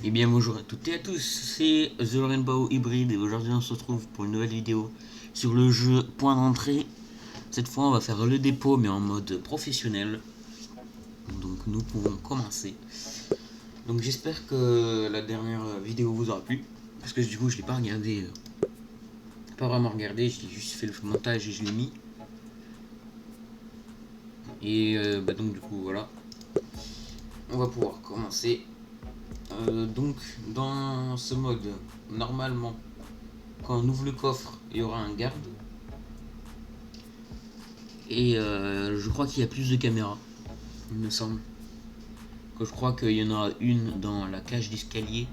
Et bien bonjour à toutes et à tous, c'est The Rainbow Hybrid et aujourd'hui on se retrouve pour une nouvelle vidéo sur le jeu Point d'entrée. Cette fois on va faire le dépôt mais en mode professionnel. Donc nous pouvons commencer. Donc j'espère que la dernière vidéo vous aura plu. Parce que du coup je l'ai pas regardé, pas vraiment regardé, j'ai juste fait le montage et je l'ai mis. Et donc du coup voilà, on va pouvoir commencer. Donc dans ce mode, normalement quand on ouvre le coffre il y aura un garde. Et je crois qu'il y a plus de caméras, il me semble. Que je crois qu'il y en aura une dans la cage d'escalier.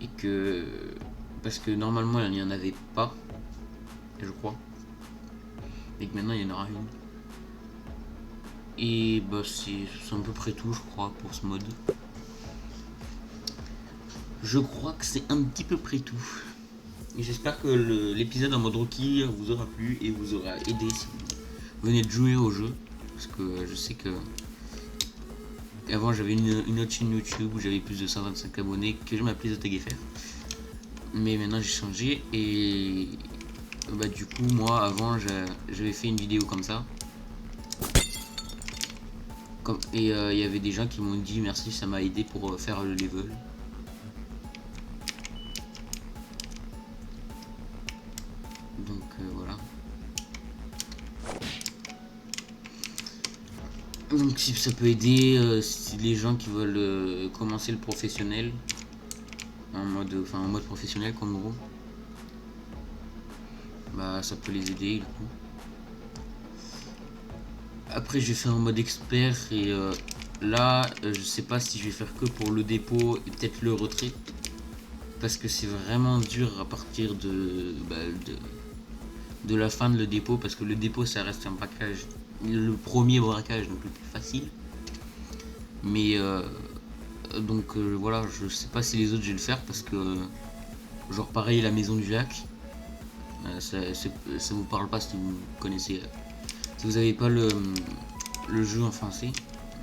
Et que. Parce que normalement il n'y en avait pas, je crois. Et que maintenant il y en aura une. Et bah c'est à peu près tout, je crois, pour ce mode. Je crois que c'est un petit peu près tout. Et j'espère que l'épisode en mode rookie vous aura plu et vous aura aidé si vous venez de jouer au jeu. Parce que je sais que et avant j'avais une autre chaîne YouTube où j'avais plus de 125 abonnés que je m'appelais ZTGFR. Mais maintenant j'ai changé et bah du coup moi avant j'avais fait une vidéo comme ça. Et il y avait des gens qui m'ont dit merci, ça m'a aidé pour faire le level. Donc voilà. Donc si ça peut aider si les gens qui veulent commencer le professionnel en mode professionnel comme gros, bah ça peut les aider du coup. Après j'ai fait en mode expert et là je sais pas si je vais faire que pour le dépôt et peut-être le retrait parce que c'est vraiment dur à partir de la fin de le dépôt parce que le dépôt ça reste un braquage, le premier braquage donc le plus facile. Mais voilà, je sais pas si les autres je vais le faire parce que genre pareil la maison du lac, ça vous parle pas si vous connaissez, si vous avez pas le jeu en français,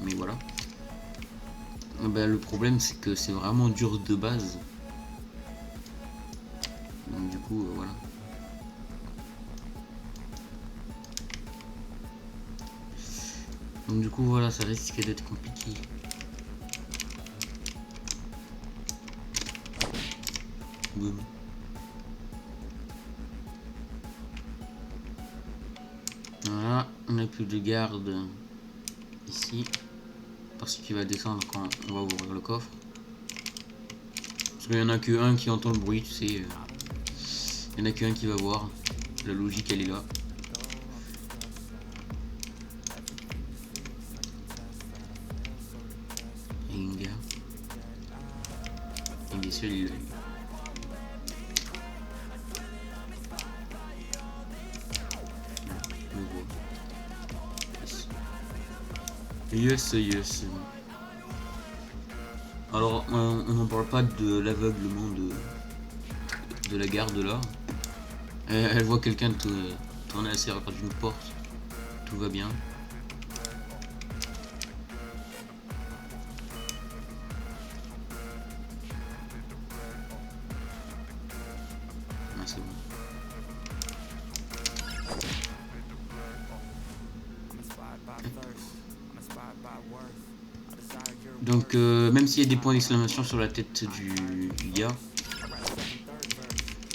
mais voilà. Ben, le problème c'est que c'est vraiment dur de base. Donc du coup voilà. Donc du coup voilà, ça risque d'être compliqué. Boum. Voilà, on n'a plus de garde ici. Parce qu'il va descendre quand on va ouvrir le coffre. Parce qu'il y en a que un qui entend le bruit, tu sais. Il y en a qu'un qui va voir. La logique elle est là. Et une gare. Et bien sûr il l'a eu. Le voit. Yes, yes. Alors on n'en parle pas de l'aveuglement de la garde là. Elle voit quelqu'un tourner assez rapide d'une porte. Tout va bien. Ah, c'est bon. Donc même s'il y a des points d'exclamation sur la tête du gars,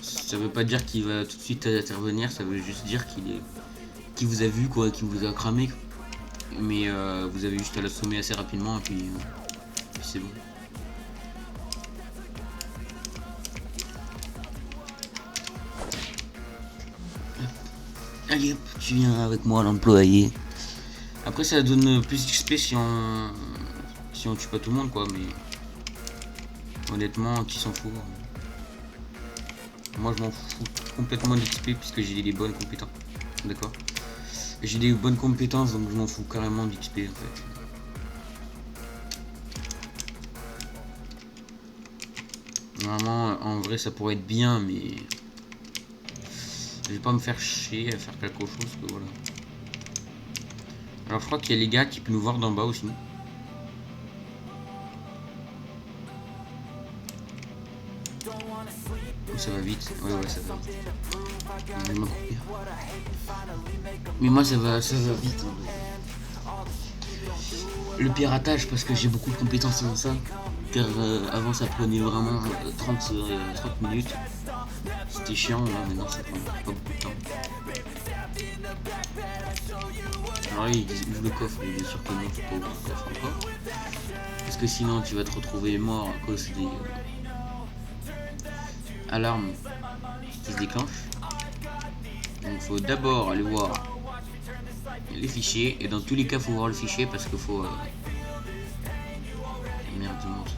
ça veut pas dire qu'il va tout de suite intervenir, ça veut juste dire qu'il vous a vu quoi, qu'il vous a cramé. Mais vous avez juste à l'assommer assez rapidement et puis c'est bon. Allez hop, tu viens avec moi l'employé. Après ça donne plus d'XP si on tue pas tout le monde quoi, mais honnêtement qui s'en fout. Moi je m'en fous complètement d'XP puisque j'ai des bonnes compétences. D'accord. J'ai des bonnes compétences donc je m'en fous carrément d'XP en fait. Normalement en vrai ça pourrait être bien mais je vais pas me faire chier à faire quelque chose que voilà. Alors je crois qu'il y a les gars qui peuvent nous voir d'en bas aussi. Ça va vite. Ouais, ça va vite. Mais moi, ça va vite. Le piratage, parce que j'ai beaucoup de compétences dans ça. Car avant, ça prenait vraiment 30 minutes. C'était chiant, là, maintenant, ça prend pas beaucoup de temps. Alors là, ils disent ouvre le coffre, mais bien sûr que non, faut pas ouvrir le coffre encore. Parce que sinon, tu vas te retrouver mort à cause des alarmes qui se déclenchent. Donc, il faut d'abord aller voir les fichiers. Et dans tous les cas, il faut voir le fichier parce qu'il faut. Merde, du monde.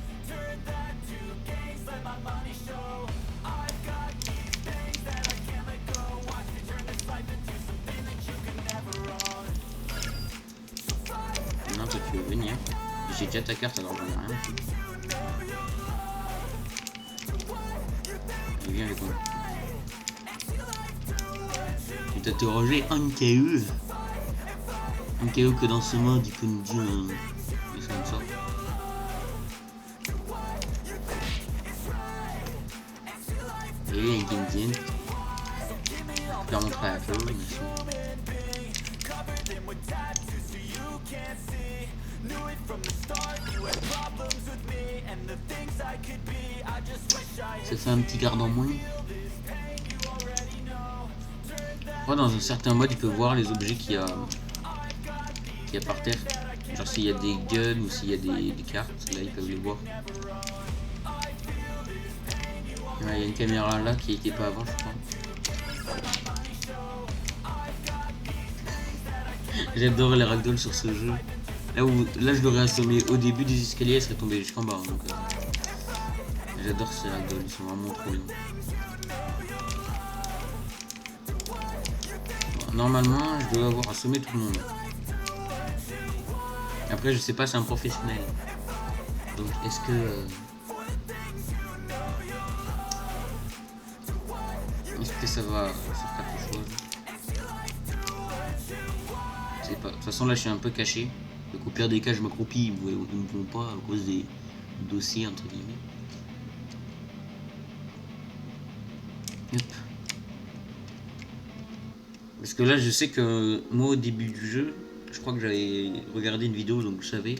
Non, toi, tu veux venir. J'ai déjà ta carte alors j'en ai rien. Et viens avec moi. Tu t'as interrogé un KE. Un KE que dans ce mode il peut nous dire des choses comme ça. Et il y a un Guindien. Je peux leur montrer la chose. Ça fait un petit garde en moins. Ouais, dans un certain mode, il peut voir les objets qu'il y a par terre. Genre s'il y a des guns ou s'il y a des cartes, là ils peuvent les voir. Ouais, il y a une caméra là qui n'était pas avant, je crois. J'adore les ragdolls sur ce jeu. Là je l'aurais assommé au début des escaliers, elle serait tombée jusqu'en bas. Donc, j'adore ces ragdolls, ils sont vraiment trop bien. Bon, normalement, je dois avoir assommé tout le monde. Après, je sais pas, c'est un professionnel. Donc, est-ce que ça va faire quelque chose? Je sais pas. De toute façon, là, je suis un peu caché. Donc, au pire des cas, je m'accroupis. Ils ne me vont pas à cause des dossiers, entre guillemets. Hop. Parce que là, je sais que moi, au début du jeu, je crois que j'avais regardé une vidéo, donc je savais.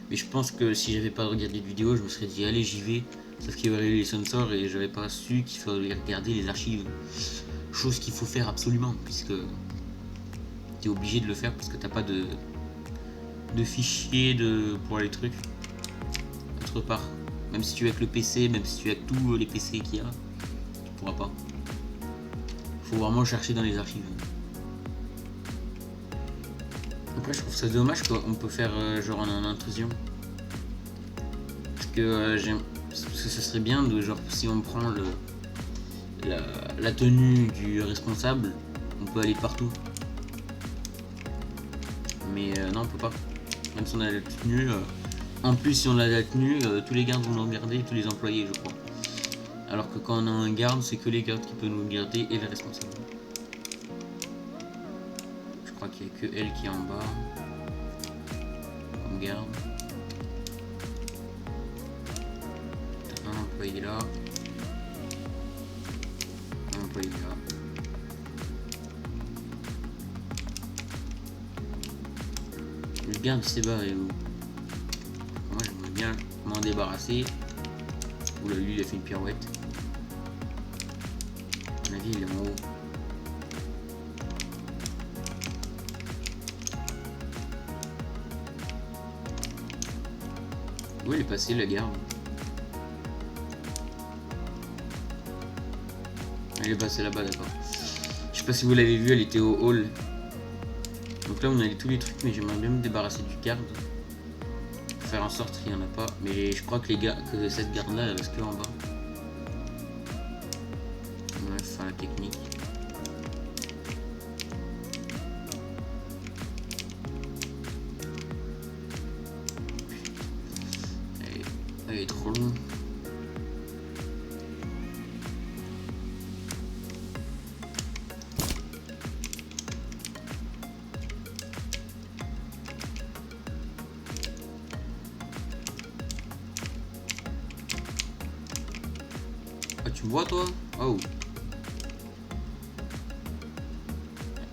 Mais je pense que si j'avais pas regardé de vidéo, je me serais dit, allez, j'y vais. Sauf qu'il y avait les sensors et j'avais pas su qu'il fallait regarder les archives. Chose qu'il faut faire absolument, puisque tu es obligé de le faire parce que t'as pas de fichier pour les trucs. Autre part. Même si tu es avec le PC, même si tu es avec tous les PC qu'il y a, tu pourras pas. Faut vraiment chercher dans les archives. Après, je trouve ça dommage qu'on peut faire genre en intrusion. Parce que ça serait bien de genre si on prend la tenue du responsable, on peut aller partout. Mais non, on peut pas. Même si on a la tenue. En plus, si on a la tenue, tous les gardes vont nous regarder, tous les employés, je crois. Alors que quand on a un garde, c'est que les gardes qui peuvent nous regarder et les responsables. Je crois qu'il n'y a que elle qui est en bas. Comme garde. Un employé là. Un employé là. Le garde s'est barré où? Moi j'aimerais bien m'en débarrasser. Oula, lui il a fait une pirouette. À mon avis il est en haut. Où elle est passée la garde? Elle est passée là-bas, d'accord. Je sais pas si vous l'avez vu, elle était au hall. Donc là on a tous les trucs, mais j'aimerais bien me débarrasser du garde. Pour faire en sorte qu'il n'y en a pas. Mais je crois que cette garde là elle reste que en bas. Ouais, faire la technique. Elle est trop longue. Tu me vois toi? Oh.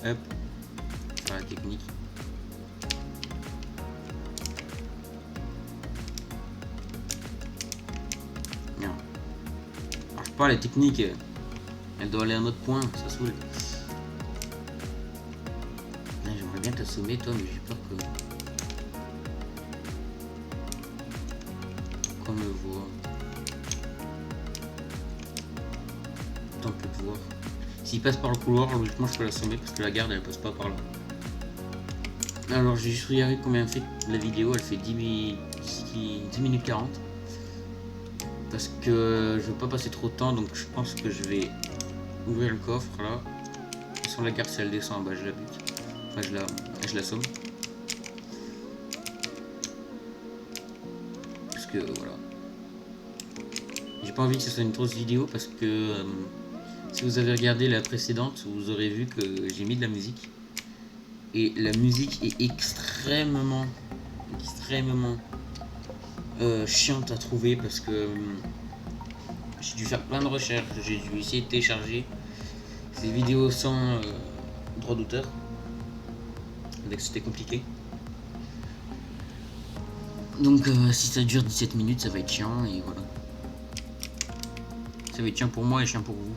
Hop. Faire la technique. Non. Marche pas la technique. Elle doit aller à un autre point, ça saoule. J'aimerais bien t'assommer toi, mais j'ai peur que... qu'on me voit. Tant que de voir. S'il passe par le couloir, logiquement je peux l'assommer parce que la garde elle passe pas par là. Alors j'ai juste regardé combien fait la vidéo, elle fait 10 minutes 40. Parce que je veux pas passer trop de temps, donc je pense que je vais ouvrir le coffre là. Sur la garde si elle descend, bah je la bute. Enfin je l'assomme. Parce que voilà. J'ai pas envie que ce soit une grosse vidéo parce que si vous avez regardé la précédente, vous aurez vu que j'ai mis de la musique. Et la musique est extrêmement chiante à trouver parce que j'ai dû faire plein de recherches, j'ai dû essayer de télécharger ces vidéos sans droit d'auteur. Donc c'était compliqué. Donc si ça dure 17 minutes, ça va être chiant et voilà. Ça va être chiant pour moi et chiant pour vous.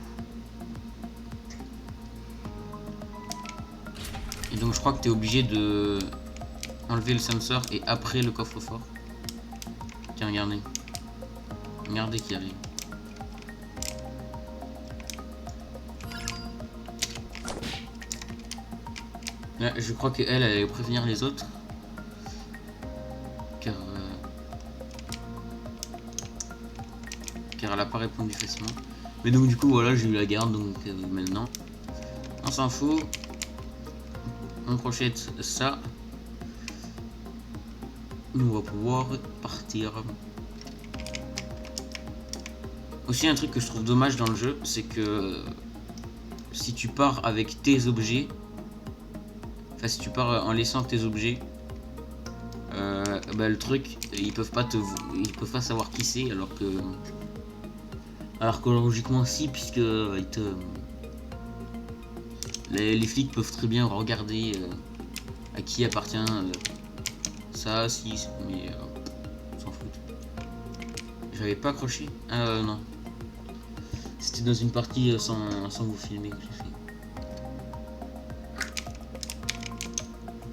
Et donc je crois que tu es obligé de enlever le sensor et après le coffre-fort. Tiens, regardez. Regardez qui arrive. Là, je crois qu'elle allait prévenir les autres. Car elle a pas répondu facilement. Mais donc du coup voilà, j'ai eu la garde, donc maintenant on s'en fout. On crochette ça. On va pouvoir partir. Aussi un truc que je trouve dommage dans le jeu, c'est que si tu pars avec tes objets, enfin si tu pars en laissant tes objets, bah, le truc, ils peuvent pas savoir qui c'est, alors que logiquement si, puisque les flics peuvent très bien regarder à qui appartient ça, si, mais on s'en fout. J'avais pas accroché. Non. C'était dans une partie sans vous filmer que j'ai fait.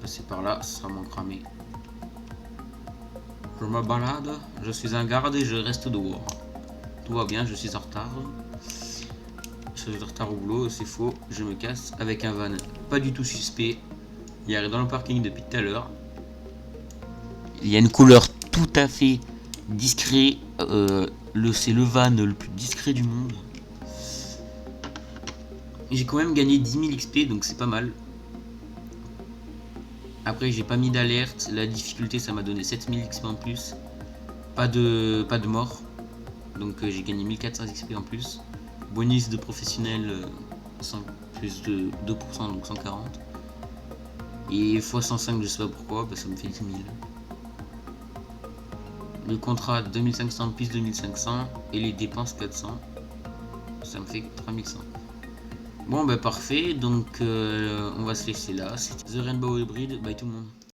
Passer par là, ça sera moins cramé. Je me balade, je suis un garde et je reste dehors. Tout va bien, je suis en retard. Je suis en retard au boulot, c'est faux, je me casse avec un van pas du tout suspect. Il arrive dans le parking depuis tout à l'heure. Il y a une couleur tout à fait discret. C'est le van le plus discret du monde. J'ai quand même gagné 10 000 XP, donc c'est pas mal. Après j'ai pas mis d'alerte, la difficulté ça m'a donné 7000 XP en plus. Pas de mort. Donc j'ai gagné 1400 XP en plus. Bonus de professionnel plus de 2%, donc 140. Et x 105 je sais pas pourquoi, bah, ça me fait 10 000. Le contrat 2500 plus 2500 et les dépenses 400. Ça me fait 3100. Bon bah parfait, donc on va se laisser là. C'était The Rainbow Hybrid, bye tout le monde.